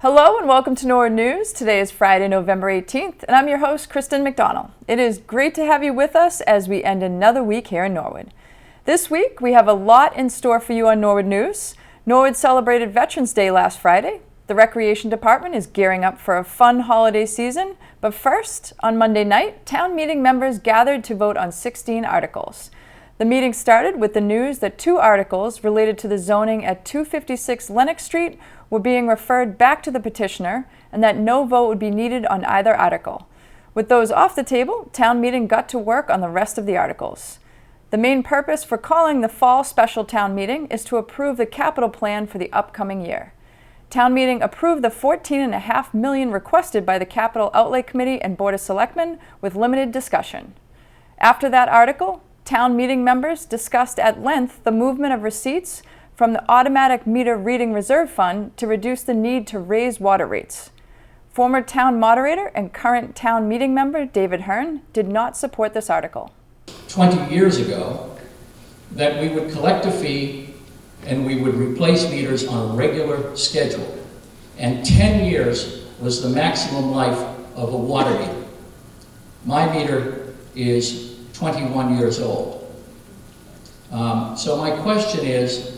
Hello and welcome to Norwood News. Today is Friday, November 18th, and I'm your host, Kristen McDonald. It is great to have you with us as we end another week here in Norwood. This week, we have a lot in store for you on Norwood News. Norwood celebrated Veterans Day last Friday. The Recreation Department is gearing up for a fun holiday season, but first, on Monday night, town meeting members gathered to vote on 16 articles. The meeting started with the news that 2 articles related to the zoning at 256 Lenox Street were being referred back to the petitioner and that no vote would be needed on either article. With those off the table, town meeting got to work on the rest of the articles. The main purpose for calling the fall special town meeting is to approve the capital plan for the upcoming year. Town meeting approved the $14.5 million requested by the Capital Outlay Committee and Board of Selectmen with limited discussion. After that article, town meeting members discussed at length the movement of receipts from the automatic meter reading reserve fund to reduce the need to raise water rates. Former town moderator and current town meeting member David Hearn did not support this article. 20 years ago, that we would collect a fee and we would replace meters on a regular schedule. And 10 years was the maximum life of a water meter. My meter is 21 years old. So my question is,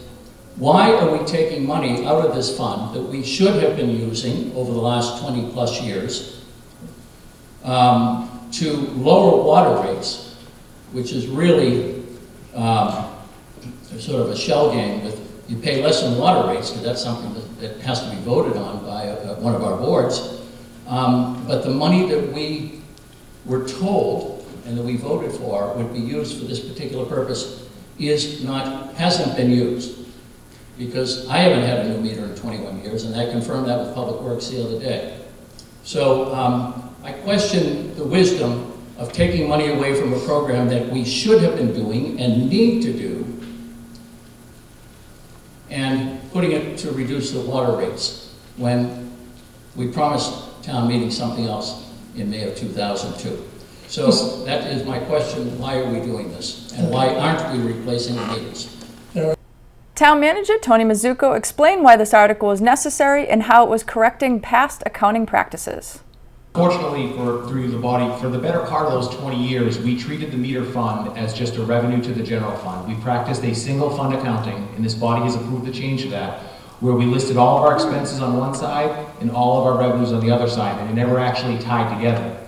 why are we taking money out of this fund that we should have been using over the last 20 plus years to lower water rates, which is really sort of a shell game with, you pay less in water rates, because that's something that has to be voted on by one of our boards. But the money that we were told and that we voted for would be used for this particular purpose hasn't been used. Because I haven't had a new meter in 21 years, and I confirmed that with Public Works the other day. So I question the wisdom of taking money away from a program that we should have been doing and need to do, and putting it to reduce the water rates when we promised town meeting something else in May of 2002. So that is my question, why are we doing this? And why aren't we replacing the meters? Town Manager Tony Mazzucco explained why this article was necessary and how it was correcting past accounting practices. Fortunately, through the body, for the better part of those 20 years, we treated the meter fund as just a revenue to the general fund. We practiced a single fund accounting, and this body has approved the change to that, where we listed all of our expenses on one side and all of our revenues on the other side, and they never actually tied together.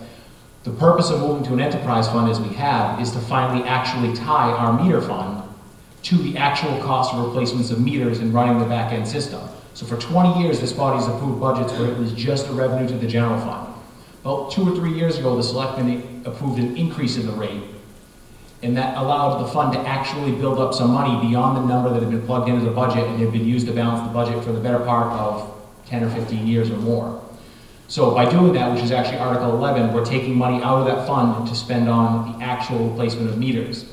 The purpose of moving to an enterprise fund, as we have, is to finally actually tie our meter fund to the actual cost of replacements of meters and running the back-end system. So for 20 years, this body's approved budgets where it was just a revenue to the general fund. About 2 or 3 years ago, the selectmen approved an increase in the rate, and that allowed the fund to actually build up some money beyond the number that had been plugged into the budget and had been used to balance the budget for the better part of 10 or 15 years or more. So by doing that, which is actually Article 11, we're taking money out of that fund to spend on the actual replacement of meters.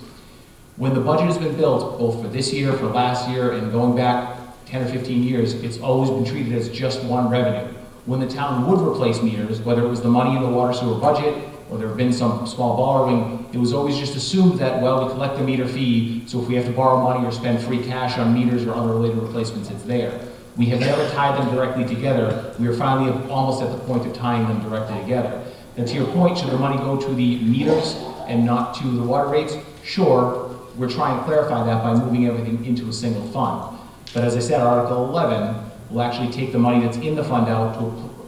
When the budget has been built, both for this year, for last year, and going back 10 or 15 years, it's always been treated as just one revenue. When the town would replace meters, whether it was the money in the water sewer budget, or there have been some small borrowing, it was always just assumed that, well, we collect the meter fee, so if we have to borrow money or spend free cash on meters or other related replacements, it's there. We have never tied them directly together. We are finally almost at the point of tying them directly together. And to your point, should the money go to the meters and not to the water rates? Sure, we're trying to clarify that by moving everything into a single fund. But as I said, Article 11 will actually take the money that's in the fund out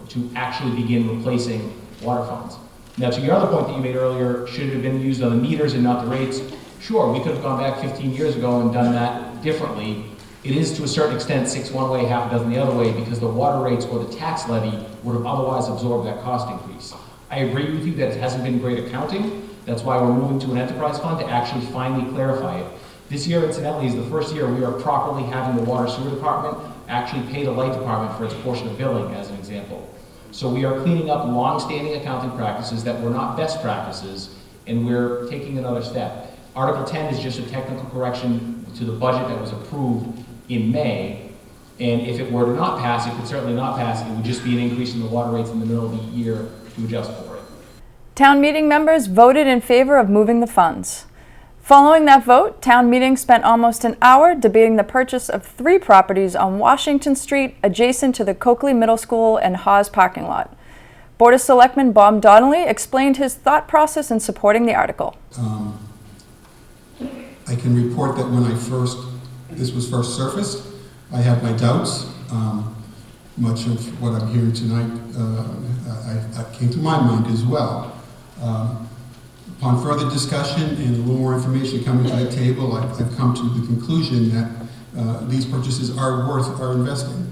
to actually begin replacing water funds. Now, to your other point that you made earlier, should it have been used on the meters and not the rates? Sure, we could have gone back 15 years ago and done that differently. It is, to a certain extent, 6 one way, half a dozen the other way, because the water rates or the tax levy would have otherwise absorbed that cost increase. I agree with you that it hasn't been great accounting. That's why we're moving to an enterprise fund to actually finally clarify it. This year, incidentally, is the first year we are properly having the water sewer department actually pay the light department for its portion of billing, as an example. So we are cleaning up long-standing accounting practices that were not best practices, and we're taking another step. Article 10 is just a technical correction to the budget that was approved in May, and if it were to not pass, it could certainly not pass. It would just be an increase in the water rates in the middle of the year to adjust for it. Town meeting members voted in favor of moving the funds. Following that vote, town meeting spent almost an hour debating the purchase of 3 properties on Washington Street adjacent to the Coakley Middle School and Haas parking lot. Board of Selectman Bob Donnelly explained his thought process in supporting the article. I can report that when this was first surfaced, I had my doubts. Much of what I'm hearing tonight I came to my mind as well. Upon further discussion and a little more information coming to the table, I've come to the conclusion that these purchases are worth our investing.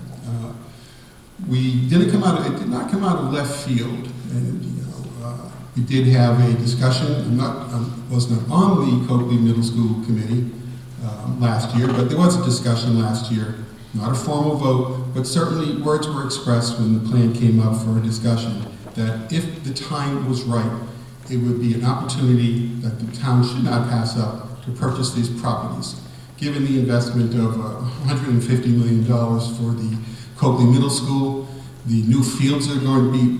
It did not come out of left field. And, we did have a discussion. I was not on the Coakley Middle School Committee last year, but there was a discussion last year. Not a formal vote, but certainly words were expressed when the plan came up for a discussion that if the time was right, it would be an opportunity that the town should not pass up to purchase these properties. Given the investment of $150 million for the Coakley Middle School, the new fields are going to be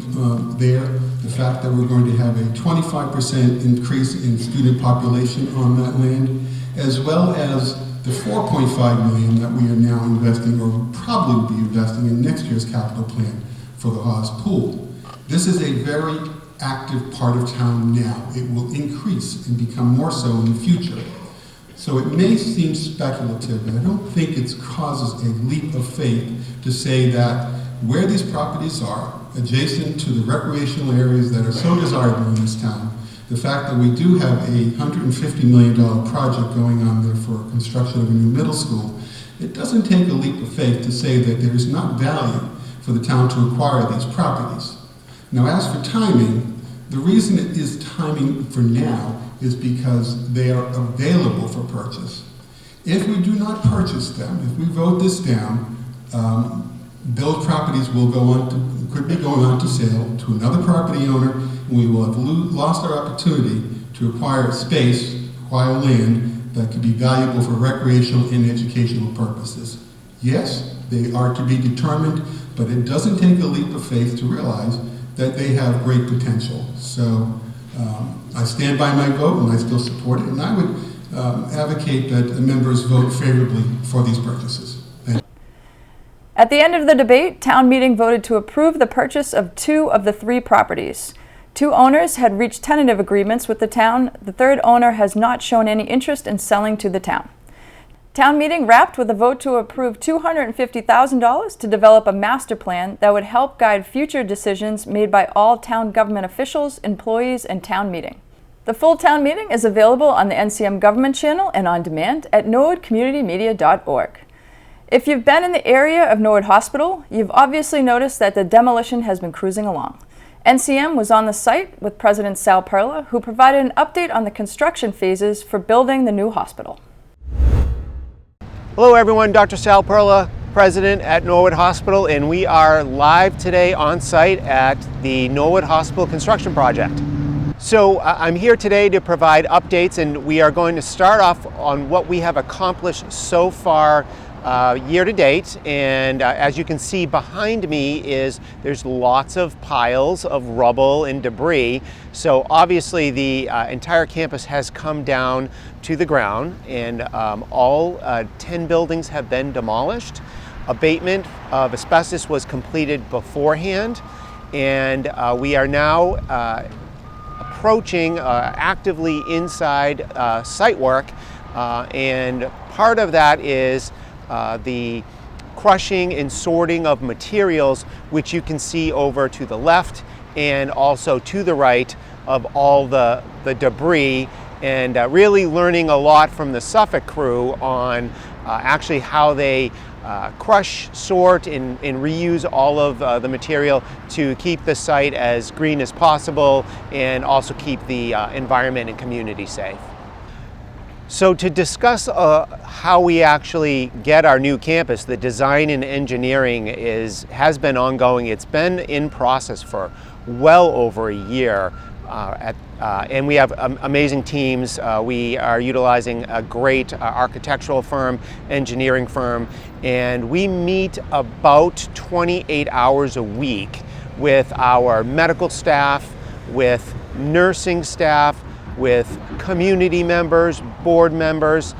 there, the fact that we're going to have a 25% increase in student population on that land, as well as the $4.5 million that we are now investing, or probably will be investing in next year's capital plan for the Haas pool. This is a very active part of town now. It will increase and become more so in the future. So it may seem speculative, and I don't think it causes a leap of faith to say that where these properties are, adjacent to the recreational areas that are so desirable in this town, the fact that we do have a $150 million project going on there for construction of a new middle school, it doesn't take a leap of faith to say that there is not value for the town to acquire these properties. Now, as for timing, the reason it is timing for now is because they are available for purchase. If we do not purchase them, if we vote this down, those properties could be going on to sale to another property owner, and we will have lost our opportunity to acquire land that could be valuable for recreational and educational purposes. Yes, they are to be determined, but it doesn't take a leap of faith to realize that they have great potential. So I stand by my vote, and I still support it, and I would advocate that the members vote favorably for these purchases. At the end of the debate, town meeting voted to approve the purchase of 2 of the 3 properties. 2 owners had reached tentative agreements with the town. The 3rd owner has not shown any interest in selling to the town. Town meeting wrapped with a vote to approve $250,000 to develop a master plan that would help guide future decisions made by all town government officials, employees, and town meeting. The full town meeting is available on the NCM government channel and on demand at norwoodcommunitymedia.org. If you've been in the area of Norwood Hospital, you've obviously noticed that the demolition has been cruising along. NCM was on the site with President Sal Perla, who provided an update on the construction phases for building the new hospital. Hello everyone, Dr. Sal Perla, President at Norwood Hospital, and we are live today on site at the Norwood Hospital construction project. So I'm here today to provide updates, and we are going to start off on what we have accomplished so far year to date. And as you can see behind me there's lots of piles of rubble and debris. So obviously the entire campus has come down to the ground, and all 10 buildings have been demolished. Abatement of asbestos was completed beforehand, and we are now approaching actively inside site work, and part of that is the crushing and sorting of materials, which you can see over to the left and also to the right of all the debris, and really learning a lot from the Suffolk crew on actually how they crush, sort, and reuse all of the material to keep the site as green as possible and also keep the environment and community safe. So to discuss how we actually get our new campus, the design and engineering has been ongoing. It's been in process for well over a year, and we have amazing teams. We are utilizing a great architectural firm, engineering firm, and we meet about 28 hours a week with our medical staff, with nursing staff, with community members, board members.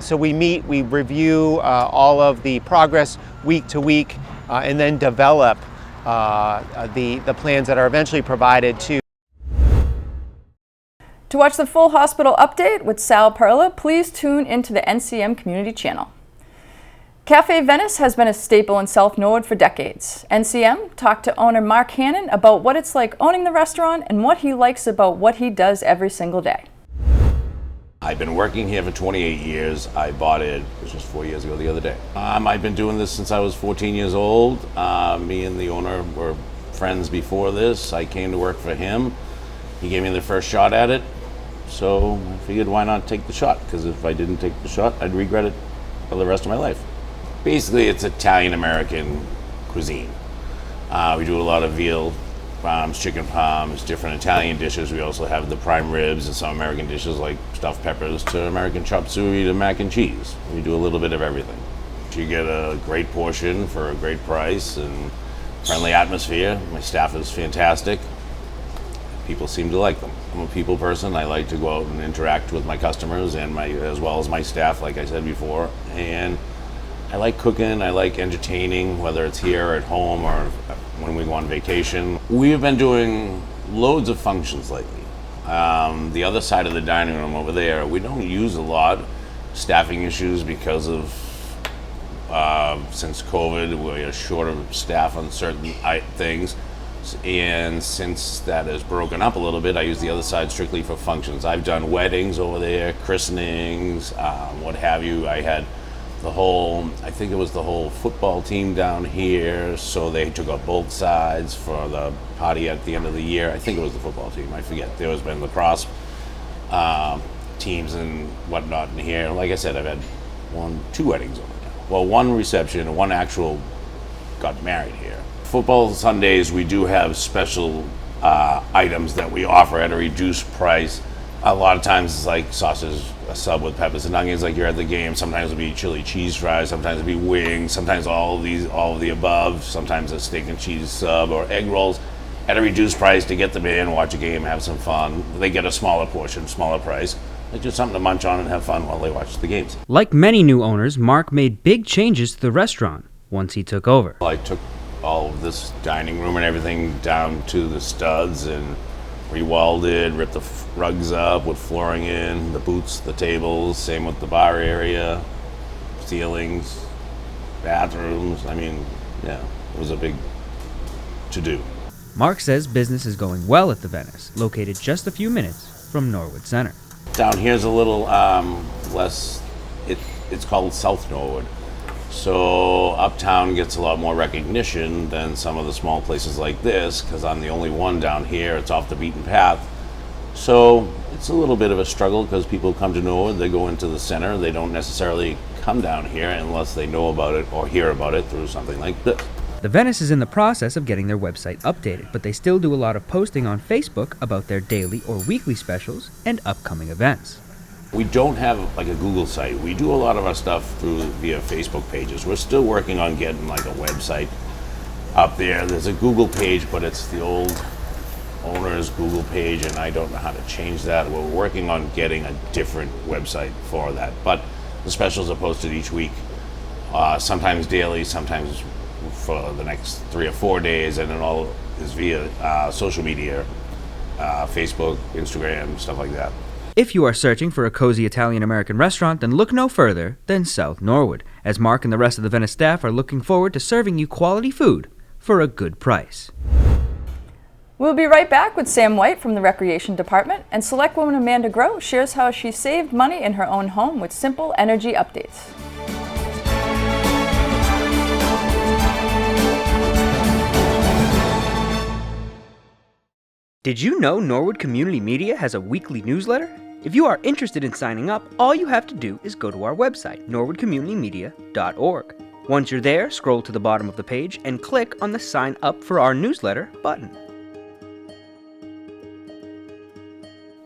So we meet, we review all of the progress week to week, and then develop the plans that are eventually provided to. To watch the full hospital update with Sal Perla, please tune into the NCM Community Channel. Cafe Venice has been a staple in South Norwood for decades. NCM talked to owner Mark Hannon about what it's like owning the restaurant and what he likes about what he does every single day. I've been working here for 28 years. I bought it just 4 years ago the other day. I've been doing this since I was 14 years old. Me and the owner were friends before this. I came to work for him. He gave me the first shot at it. So I figured why not take the shot? Because if I didn't take the shot, I'd regret it for the rest of my life. Basically, it's Italian-American cuisine. We do a lot of veal palms, chicken palms, different Italian dishes. We also have the prime ribs and some American dishes like stuffed peppers to American chop suey to mac and cheese. We do a little bit of everything. You get a great portion for a great price and friendly atmosphere. My staff is fantastic. People seem to like them. I'm a people person. I like to go out and interact with my customers and as well as my staff, like I said before. And I like cooking, I like entertaining, whether it's here or at home or when we go on vacation. We've been doing loads of functions lately. The other side of the dining room over there, we don't use a lot. Staffing issues because of, since COVID, we're short of staff on certain things. And since that has broken up a little bit, I use the other side strictly for functions. I've done weddings over there, christenings, what have you. I had I think it was the whole football team down here, so they took up both sides for the party at the end of the year. I think it was the football team, I forget. There has been lacrosse teams and whatnot in here. Like I said, I've had two weddings over there. Well, one reception and one actual got married here. Football Sundays, we do have special items that we offer at a reduced price. A lot of times it's like sausage, a sub with peppers and onions like you're at the game. Sometimes it'll be chili cheese fries, sometimes it'll be wings, sometimes all of the above, sometimes a steak and cheese sub or egg rolls at a reduced price to get them in, watch a game, have some fun. They get a smaller portion, smaller price. It's just something to munch on and have fun while they watch the games. Like many new owners, Mark made big changes to the restaurant once he took over. I took all of this dining room and everything down to the studs and re-welded, ripped the rugs up with flooring in, the boots, the tables, same with the bar area, ceilings, bathrooms. I mean, yeah, it was a big to-do. Mark says business is going well at the Venice, located just a few minutes from Norwood Center. Down here's a little less, it's called South Norwood. So Uptown gets a lot more recognition than some of the small places like this, because I'm the only one down here. It's off the beaten path. So it's a little bit of a struggle because people come to Norwood, they go into the center. They don't necessarily come down here unless they know about it or hear about it through something like this. The Venice is in the process of getting their website updated, but they still do a lot of posting on Facebook about their daily or weekly specials and upcoming events. We don't have like a Google site. We do a lot of our stuff via Facebook pages. We're still working on getting like a website up there. There's a Google page, but it's the old owner's Google page, and I don't know how to change that. We're working on getting a different website for that. But the specials are posted each week, sometimes daily, sometimes for the next 3 or 4 days, and it all is via social media, Facebook, Instagram, stuff like that. If you are searching for a cozy Italian-American restaurant, then look no further than South Norwood, as Mark and the rest of the Venice staff are looking forward to serving you quality food for a good price. We'll be right back with Sam White from the Recreation Department, and Selectwoman Amanda Groh shares how she saved money in her own home with simple energy updates. Did you know Norwood Community Media has a weekly newsletter? If you are interested in signing up, all you have to do is go to our website, norwoodcommunitymedia.org. Once you're there, scroll to the bottom of the page and click on the Sign Up for Our Newsletter button.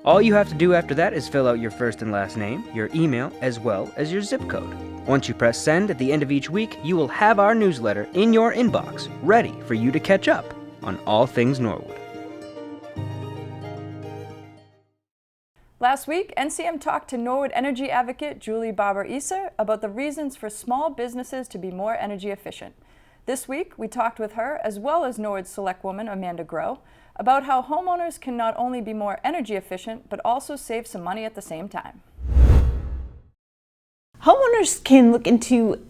All you have to do after that is fill out your first and last name, your email, as well as your zip code. Once you press send at the end of each week, you will have our newsletter in your inbox, ready for you to catch up on all things Norwood. Last week, NCM talked to Norwood energy advocate Julie Barber-Iser about the reasons for small businesses to be more energy efficient. This week, we talked with her, as well as Norwood Selectwoman Amanda Groh, about how homeowners can not only be more energy efficient, but also save some money at the same time. Homeowners can look into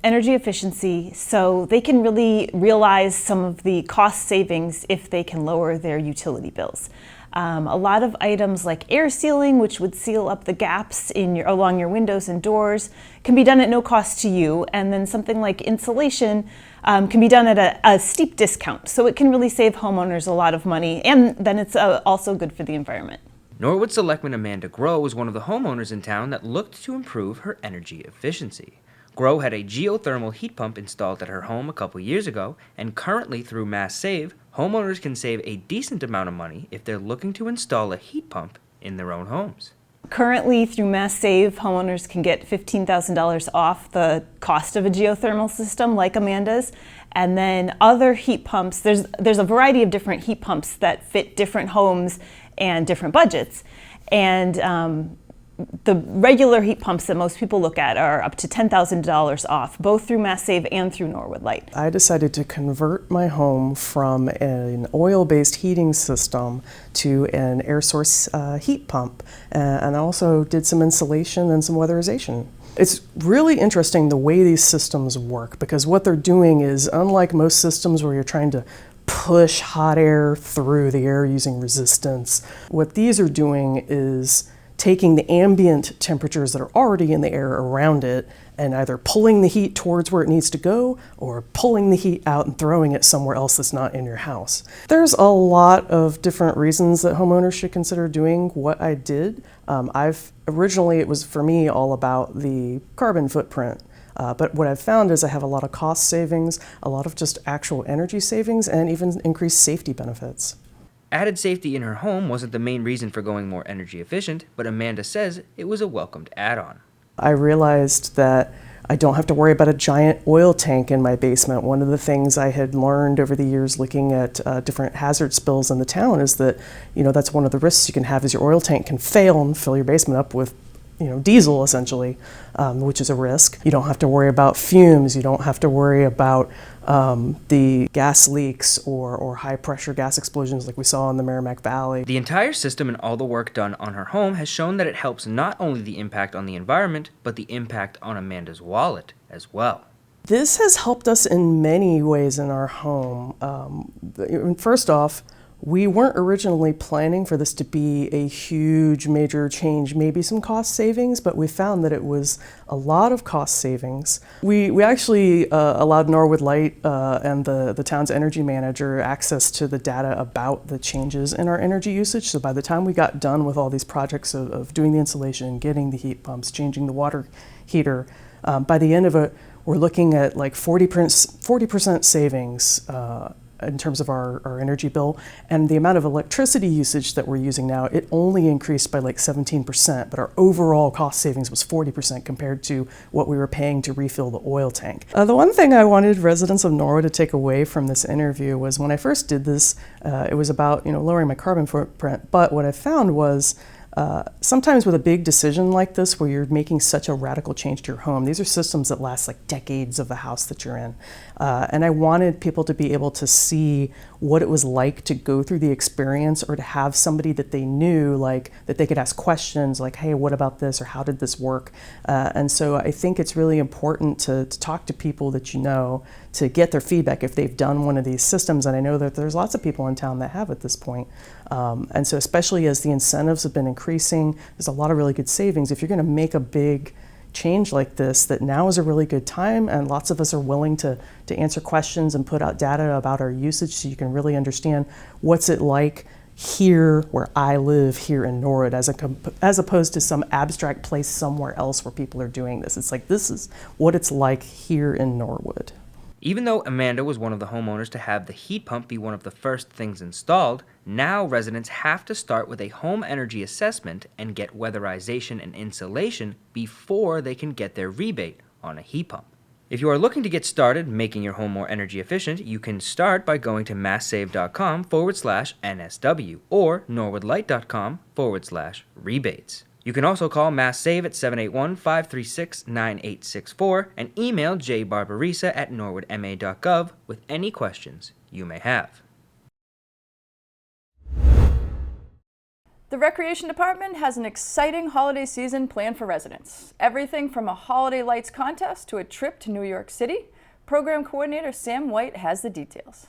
energy efficiency so they can really realize some of the cost savings if they can lower their utility bills. A lot of items like air sealing, which would seal up the gaps along your windows and doors, can be done at no cost to you. And then something like insulation can be done at a steep discount. So it can really save homeowners a lot of money, and then it's also good for the environment. Norwood Selectman Amanda Groh was one of the homeowners in town that looked to improve her energy efficiency. Groh had a geothermal heat pump installed at her home a couple years ago, and currently through Mass Save, homeowners can save a decent amount of money if they're looking to install a heat pump in their own homes. Currently, through Mass Save, homeowners can get $15,000 off the cost of a geothermal system like Amanda's. And then other heat pumps, there's a variety of different heat pumps that fit different homes and different budgets. And the regular heat pumps that most people look at are up to $10,000 off, both through Mass Save and through Norwood Light. I decided to convert my home from an oil-based heating system to an air source heat pump, and I also did some insulation and some weatherization. It's really interesting the way these systems work, because what they're doing is, unlike most systems where you're trying to push hot air through the air using resistance, what these are doing is taking the ambient temperatures that are already in the air around it and either pulling the heat towards where it needs to go or pulling the heat out and throwing it somewhere else that's not in your house. There's a lot of different reasons that homeowners should consider doing what I did. Originally, it was for me all about the carbon footprint. But what I've found is I have a lot of cost savings, a lot of just actual energy savings, and even increased safety benefits. Added safety in her home wasn't the main reason for going more energy efficient, but Amanda says it was a welcomed add-on. I realized that I don't have to worry about a giant oil tank in my basement. One of the things I had learned over the years looking at different hazard spills in the town is that, that's one of the risks you can have is your oil tank can fail and fill your basement up with diesel essentially, which is a risk. You don't have to worry about fumes. You don't have to worry about the gas leaks or high pressure gas explosions like we saw in the Merrimack Valley. The entire system and all the work done on her home has shown that it helps not only the impact on the environment, but the impact on Amanda's wallet as well. This has helped us in many ways in our home. First off, we weren't originally planning for this to be a huge major change, maybe some cost savings, but we found that it was a lot of cost savings. We actually allowed Norwood Light and the town's energy manager access to the data about the changes in our energy usage. So by the time we got done with all these projects of doing the insulation, getting the heat pumps, changing the water heater, by the end of it, we're looking at like 40% savings in terms of our energy bill, and the amount of electricity usage that we're using now, it only increased by like 17%, but our overall cost savings was 40% compared to what we were paying to refill the oil tank. The one thing I wanted residents of Norwood to take away from this interview was when I first did this, it was about lowering my carbon footprint, but what I found was sometimes with a big decision like this where you're making such a radical change to your home, these are systems that last like decades of the house that you're in. And I wanted people to be able to see what it was like to go through the experience or to have somebody that they knew, like that they could ask questions like, hey, what about this, or how did this work? And so I think it's really important to talk to people that you know to get their feedback if they've done one of these systems. And I know that there's lots of people in town that have at this point. And so especially as the incentives have been increasing, there's a lot of really good savings. If you're going to make a big change like this, that now is a really good time, and lots of us are willing to answer questions and put out data about our usage so you can really understand what's it like here where I live here in Norwood as opposed to some abstract place somewhere else where people are doing this. It's like, this is what it's like here in Norwood. Even though Amanda was one of the homeowners to have the heat pump be one of the first things installed, now residents have to start with a home energy assessment and get weatherization and insulation before they can get their rebate on a heat pump. If you are looking to get started making your home more energy efficient, you can start by going to masssave.com/NSW or norwoodlight.com/rebates. You can also call Mass Save at 781-536-9864 and email jbarbarisa@norwoodma.gov with any questions you may have. The Recreation Department has an exciting holiday season planned for residents. Everything from a holiday lights contest to a trip to New York City. Program Coordinator Sam White has the details.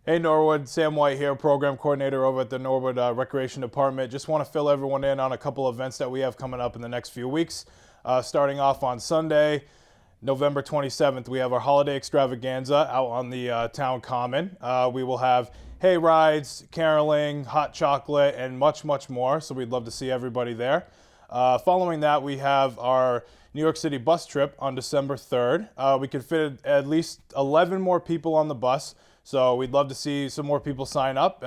Hey Norwood, Sam White here, Program Coordinator over at the Norwood Recreation Department. Just want to fill everyone in on a couple events that we have coming up in the next few weeks. Starting off on Sunday, November 27th, we have our holiday extravaganza out on the town common. We will have hay rides, caroling, hot chocolate, and much, much more. So we'd love to see everybody there. Following that, we have our New York City bus trip on December 3rd. We could fit at least 11 more people on the bus. So we'd love to see some more people sign up.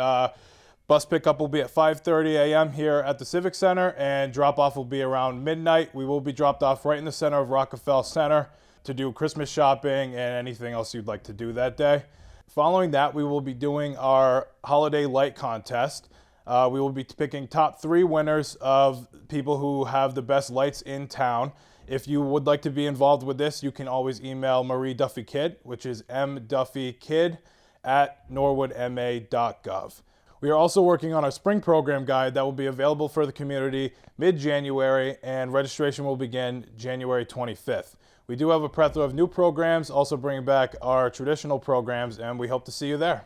Bus pickup will be at 5:30 a.m. here at the Civic Center, and drop-off will be around midnight. We will be dropped off right in the center of Rockefeller Center to do Christmas shopping and anything else you'd like to do that day. Following that, we will be doing our holiday light contest. We will be picking top 3 winners of people who have the best lights in town. If you would like to be involved with this, you can always email Marie Duffy Kidd, which is mduffykid@norwoodma.gov. We are also working on our spring program guide that will be available for the community mid-January, and registration will begin January 25th. We do have a plethora of new programs, also bringing back our traditional programs, and we hope to see you there.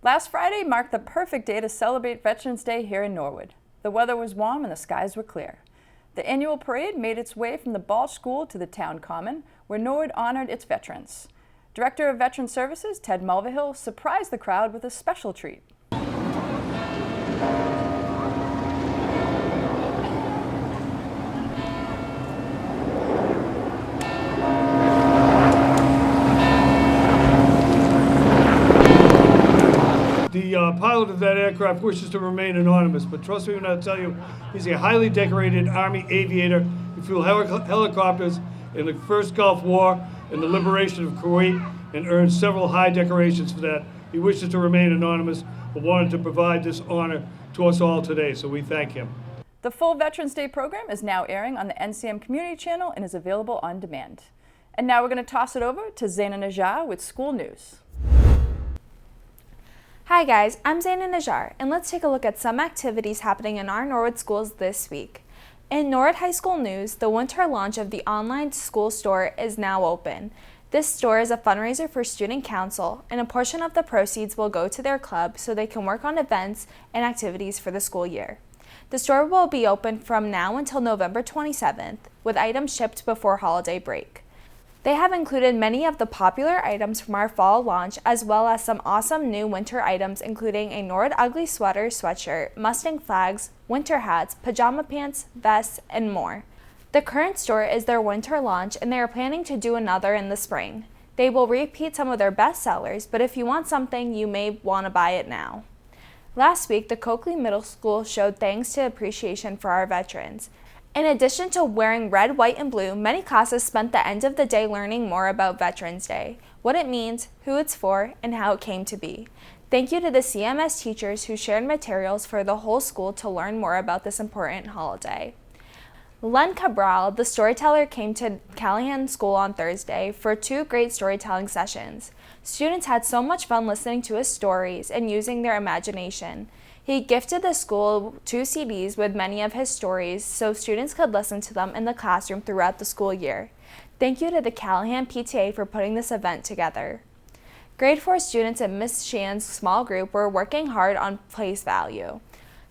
Last Friday marked the perfect day to celebrate Veterans Day here in Norwood. The weather was warm and the skies were clear. The annual parade made its way from the Ball School to the town common, where Norwood honored its veterans. Director of Veteran Services, Ted Mulvihill, surprised the crowd with a special treat. The pilot of that aircraft wishes to remain anonymous, but trust me when I tell you, he's a highly decorated Army aviator. He flew helicopters in the first Gulf War and the liberation of Kuwait and earned several high decorations for that. He wishes to remain anonymous, but wanted to provide this honor to us all today, so we thank him. The full Veterans Day program is now airing on the NCM Community Channel and is available on demand. And now we're going to toss it over to Zaina Najjar with school news. Hi guys, I'm Zaina Najjar, and let's take a look at some activities happening in our Norwood schools this week. In Norwood High School news, the winter launch of the online school store is now open. This store is a fundraiser for Student Council, and a portion of the proceeds will go to their club so they can work on events and activities for the school year. The store will be open from now until November 27th, with items shipped before holiday break. They have included many of the popular items from our fall launch, as well as some awesome new winter items, including a Norwood Ugly Sweater sweatshirt, Mustang flags, winter hats, pajama pants, vests, and more. The current store is their winter launch, and they are planning to do another in the spring. They will repeat some of their best sellers, but if you want something, you may want to buy it now. Last week, the Coakley Middle School showed thanks to appreciation for our veterans. In addition to wearing red, white, and blue, many classes spent the end of the day learning more about Veterans Day, what it means, who it's for, and how it came to be. Thank you to the CMS teachers who shared materials for the whole school to learn more about this important holiday. Len Cabral, the storyteller, came to Callahan School on Thursday for 2 great storytelling sessions. Students had so much fun listening to his stories and using their imagination. He gifted the school 2 CDs with many of his stories so students could listen to them in the classroom throughout the school year. Thank you to the Callahan PTA for putting this event together. Grade 4 students in Miss Shan's small group were working hard on place value.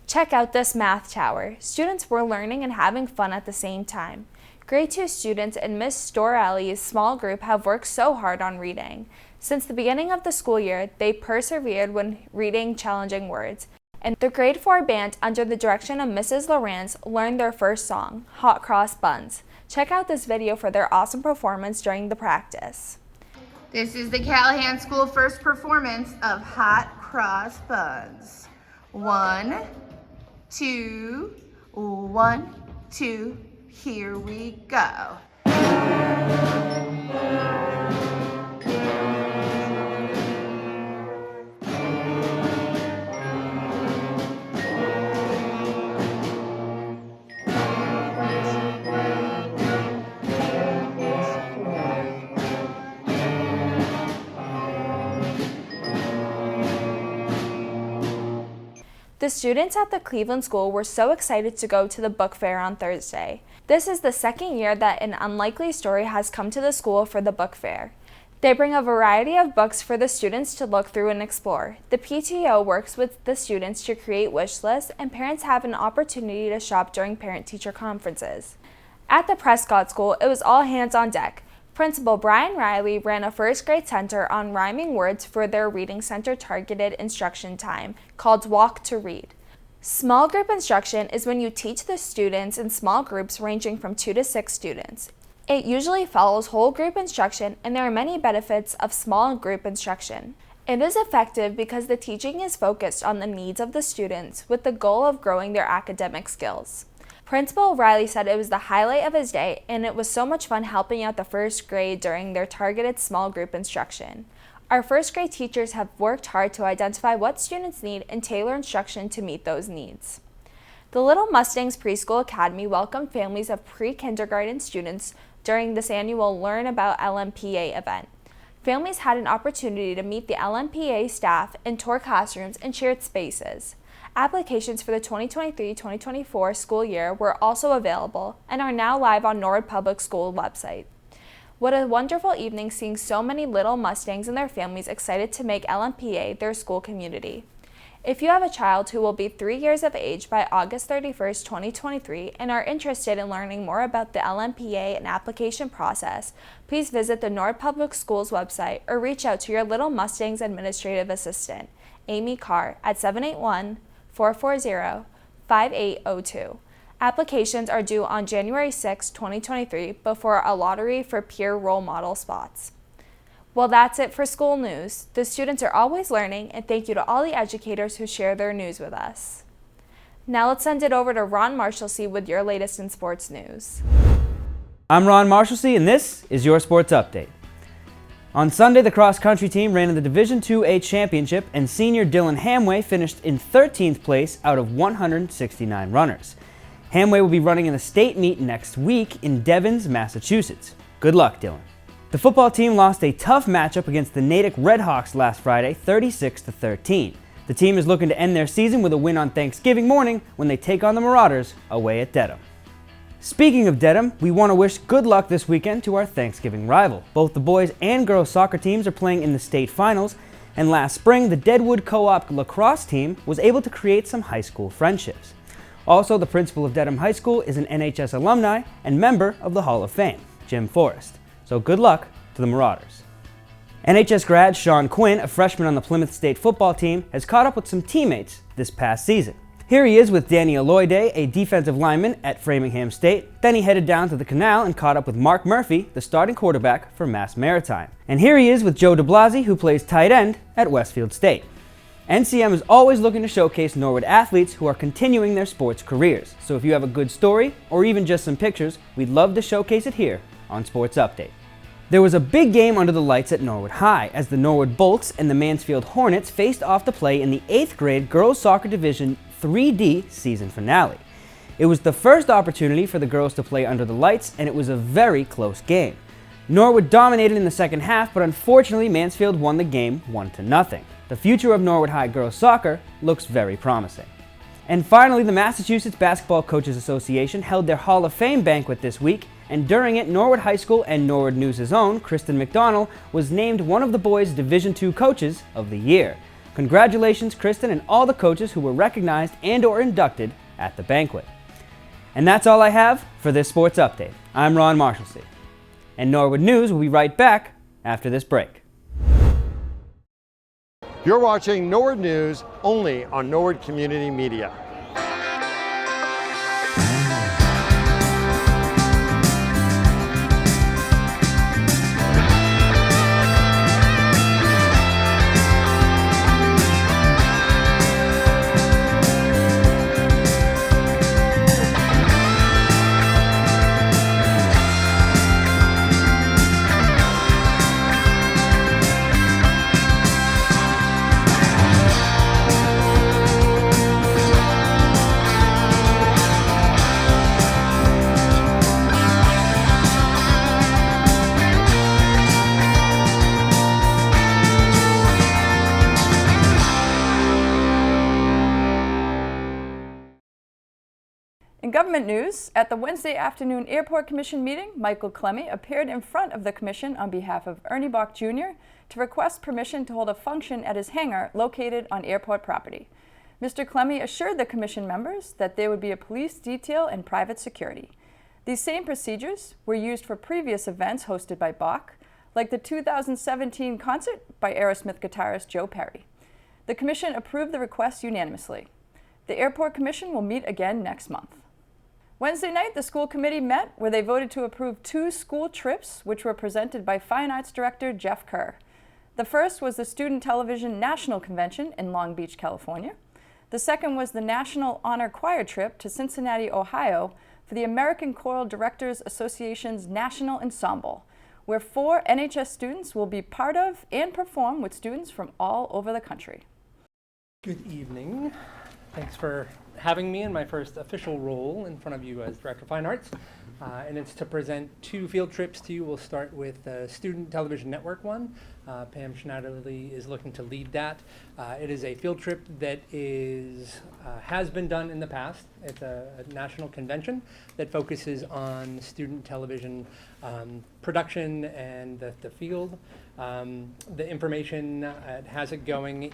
Check out this math tower. Students were learning and having fun at the same time. Grade 2 students in Miss Storelli's small group have worked so hard on reading. Since the beginning of the school year, they persevered when reading challenging words. And the grade 4 band, under the direction of Mrs. Lawrence, learned their first song, Hot Cross Buns. Check out this video for their awesome performance during the practice. This is the Callahan School first performance of Hot Cross Buns. 1, 2, 1, 2, Here we go. The students at the Cleveland School were so excited to go to the book fair on Thursday. This is the second year that an unlikely story has come to the school for the book fair. They bring a variety of books for the students to look through and explore. The PTO works with the students to create wish lists, and parents have an opportunity to shop during parent-teacher conferences. At the Prescott School, it was all hands on deck. Principal Brian Riley ran a first grade center on rhyming words for their reading center targeted instruction time called Walk to Read. Small group instruction is when you teach the students in small groups ranging from 2 to 6 students. It usually follows whole group instruction, and there are many benefits of small group instruction. It is effective because the teaching is focused on the needs of the students with the goal of growing their academic skills. Principal Riley said it was the highlight of his day, and it was so much fun helping out the first grade during their targeted small group instruction. Our first grade teachers have worked hard to identify what students need and tailor instruction to meet those needs. The Little Mustangs Preschool Academy welcomed families of pre-kindergarten students during this annual Learn About LMPA event. Families had an opportunity to meet the LMPA staff and tour classrooms and shared spaces. Applications for the 2023-2024 school year were also available and are now live on Norwood Public School website. What a wonderful evening seeing so many little Mustangs and their families excited to make LMPA their school community. If you have a child who will be 3 years of age by August 31st, 2023 and are interested in learning more about the LMPA and application process, please visit the Norwood Public Schools website or reach out to your Little Mustangs administrative assistant, Amy Carr, at 781-440-5802. Applications are due on January 6, 2023 before a lottery for peer role model spots. Well, that's it for school news. The students are always learning, and thank you to all the educators who share their news with us. Now let's send it over to Ron Marshalsea with your latest in sports news. I'm Ron Marshalsea, and this is your sports update. On Sunday, the cross-country team ran in the Division IIA Championship, and senior Dylan Hamway finished in 13th place out of 169 runners. Hamway will be running in the state meet next week in Devens, Massachusetts. Good luck, Dylan. The football team lost a tough matchup against the Natick Redhawks last Friday, 36-13. The team is looking to end their season with a win on Thanksgiving morning when they take on the Marauders away at Dedham. Speaking of Dedham, we want to wish good luck this weekend to our Thanksgiving rival. Both the boys and girls soccer teams are playing in the state finals, and last spring the Deadwood Co-op lacrosse team was able to create some high school friendships. Also, the principal of Dedham High School is an NHS alumni and member of the Hall of Fame, Jim Forrest. So good luck to the Marauders. NHS grad Sean Quinn, a freshman on the Plymouth State football team, has caught up with some teammates this past season. Here he is with Danny Aloyde, a defensive lineman at Framingham State. Then he headed down to the Canal and caught up with Mark Murphy, the starting quarterback for Mass Maritime. And here he is with Joe DeBlasi, who plays tight end at Westfield State. NCM is always looking to showcase Norwood athletes who are continuing their sports careers. So if you have a good story, or even just some pictures, we'd love to showcase it here on Sports Update. There was a big game under the lights at Norwood High as the Norwood Bolts and the Mansfield Hornets faced off to play in the 8th grade Girls Soccer Division 3D season finale. It was the first opportunity for the girls to play under the lights, and it was a very close game. Norwood dominated in the second half, but unfortunately Mansfield won the game 1-0. The future of Norwood High girls soccer looks very promising. And finally, the Massachusetts Basketball Coaches Association held their Hall of Fame banquet this week, and during it, Norwood High School and Norwood News' own Kristen McDonald was named one of the boys' Division II Coaches of the Year. Congratulations, Kristen, and all the coaches who were recognized and/or inducted at the banquet. And that's all I have for this sports update. I'm Ron Marshalsea. And Norwood News will be right back after this break. You're watching Norwood News only on Norwood Community Media. government news, at the Wednesday afternoon Airport Commission meeting, Michael Clemmy appeared in front of the Commission on behalf of Ernie Bach Jr. to request permission to hold a function at his hangar located on airport property. Mr. Clemmy assured the Commission members that there would be a police detail and private security. These same procedures were used for previous events hosted by Bach, like the 2017 concert by Aerosmith guitarist Joe Perry. The Commission approved the request unanimously. The Airport Commission will meet again next month. Wednesday night, the school committee met where they voted to approve 2 school trips which were presented by Fine Arts Director Jeff Kerr. The first was the Student Television National Convention in Long Beach, California. The second was the National Honor Choir trip to Cincinnati, Ohio for the American Choral Directors Association's National Ensemble, where 4 NHS students will be part of and perform with students from all over the country. Good evening. Thanks for having me in my first official role in front of you as Director of Fine Arts. And it's to present 2 field trips to you. We'll start with the Student Television Network one. Pam Schneiderly is looking to lead that. It is a field trip that has been done in the past. It's a national convention that focuses on student television production and the field. The information has it going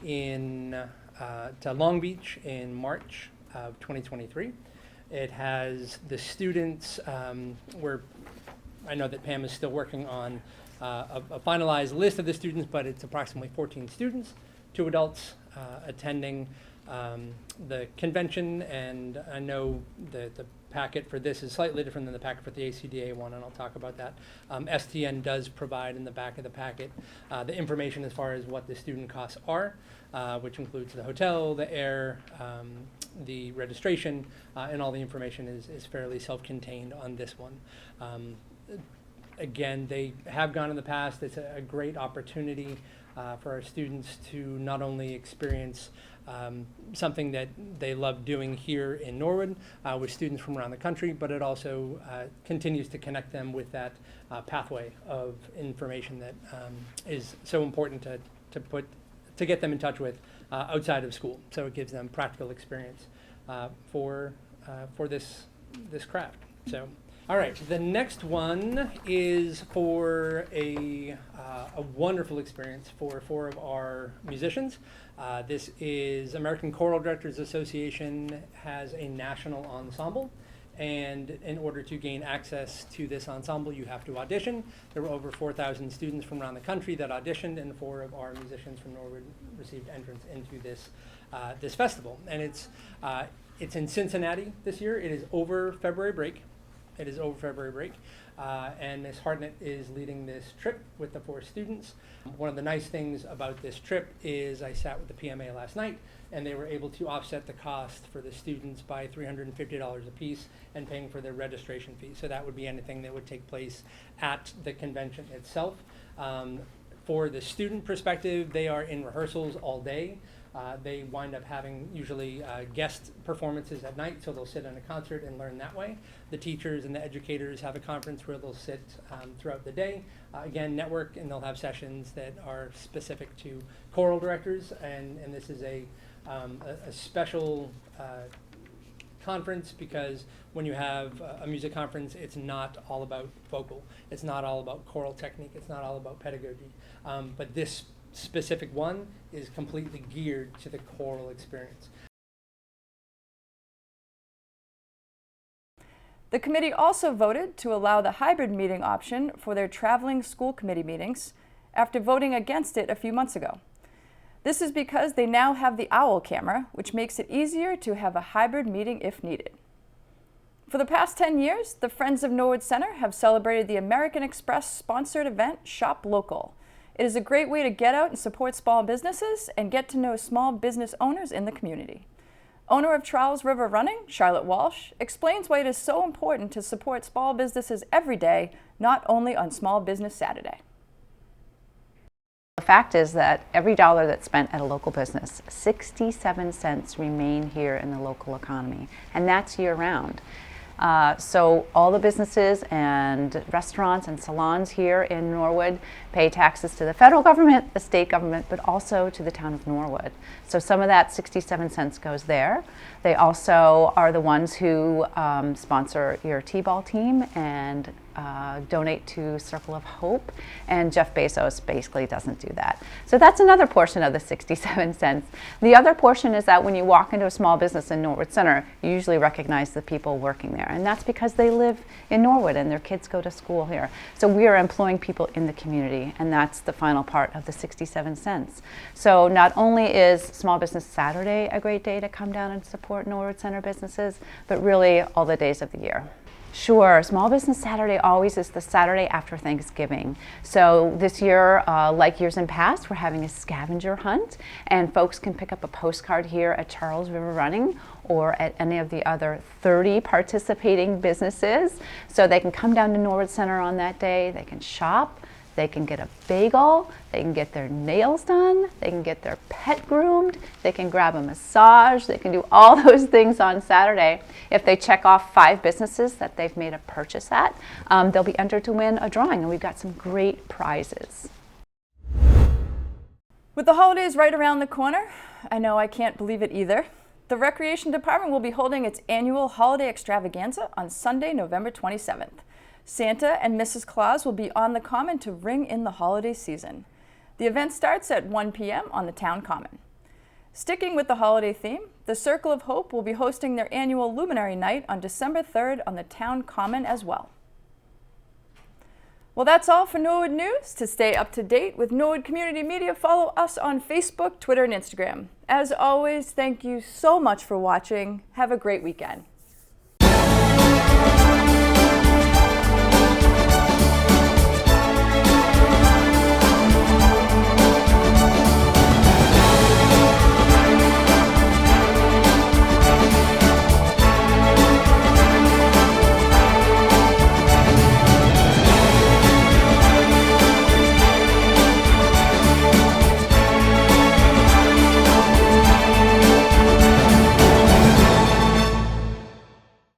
to Long Beach in March of 2023. It has the students, I know that Pam is still working on a finalized list of the students, but it's approximately 14 students, 2 adults attending the convention, and I know the packet for this is slightly different than the packet for the ACDA one, and I'll talk about that. STN does provide in the back of the packet the information as far as what the student costs are, which includes the hotel, the air, the registration, and all the information is fairly self-contained on this one. Again, they have gone in the past. It's a great opportunity for our students to not only experience something that they love doing here in Norwood with students from around the country, but it also continues to connect them with that pathway of information that is so important to get them in touch with outside of school. So it gives them practical experience for this craft. So, all right, the next one is for a wonderful experience for 4 of our musicians. This is American Choral Directors Association has a national ensemble, and in order to gain access to this ensemble, you have to audition. There were over 4,000 students from around the country that auditioned, and 4 of our musicians from Norwood received entrance into this festival. And it's in Cincinnati this year. It is over February break. And Ms. Hartnett is leading this trip with the 4 students. One of the nice things about this trip is I sat with the PMA last night, and they were able to offset the cost for the students by $350 a piece and paying for their registration fee. So that would be anything that would take place at the convention itself. For the student perspective, they are in rehearsals all day. They wind up having usually guest performances at night, so they'll sit in a concert and learn that way. The teachers and the educators have a conference where they'll sit throughout the day. Again, network, and they'll have sessions that are specific to choral directors, and this is a special conference because when you have a music conference, it's not all about vocal. It's not all about choral technique. It's not all about pedagogy. But this specific one is completely geared to the choral experience. The committee also voted to allow the hybrid meeting option for their traveling school committee meetings after voting against it a few months ago. This is because they now have the OWL camera, which makes it easier to have a hybrid meeting if needed. For the past 10 years, the Friends of Norwood Center have celebrated the American Express sponsored event, Shop Local. It is a great way to get out and support small businesses and get to know small business owners in the community. Owner of Charles River Running, Charlotte Walsh, explains why it is so important to support small businesses every day, not only on Small Business Saturday. The fact is that every dollar that's spent at a local business, 67 cents remain here in the local economy, and that's year-round. So all the businesses and restaurants and salons here in Norwood pay taxes to the federal government, the state government, but also to the town of Norwood. So some of that 67 cents goes there. They also are the ones who sponsor your T-ball team and donate to Circle of Hope, and Jeff Bezos basically doesn't do that. So that's another portion of the 67 cents. The other portion is that when you walk into a small business in Norwood Center, you usually recognize the people working there, and that's because they live in Norwood and their kids go to school here. So we are employing people in the community, and that's the final part of the 67 cents. So not only is Small Business Saturday a great day to come down and support Norwood Center businesses, but really all the days of the year. Sure. Small Business Saturday always is the Saturday after Thanksgiving. So this year, like years in past, we're having a scavenger hunt, and folks can pick up a postcard here at Charles River Running or at any of the other 30 participating businesses. So they can come down to Norwood Center on that day, they can shop, they can get a bagel, they can get their nails done, they can get their pet groomed, they can grab a massage, they can do all those things on Saturday. If they check off 5 businesses that they've made a purchase at, they'll be entered to win a drawing, and we've got some great prizes. With the holidays right around the corner, I know I can't believe it either. The Recreation Department will be holding its annual holiday extravaganza on Sunday, November 27th. Santa and Mrs. Claus will be on the Common to ring in the holiday season. The event starts at 1 p.m. on the Town Common. Sticking with the holiday theme, the Circle of Hope will be hosting their annual Luminary Night on December 3rd on the Town Common as well. Well, that's all for Norwood News. To stay up to date with Norwood Community Media, follow us on Facebook, Twitter, and Instagram. As always, thank you so much for watching. Have a great weekend.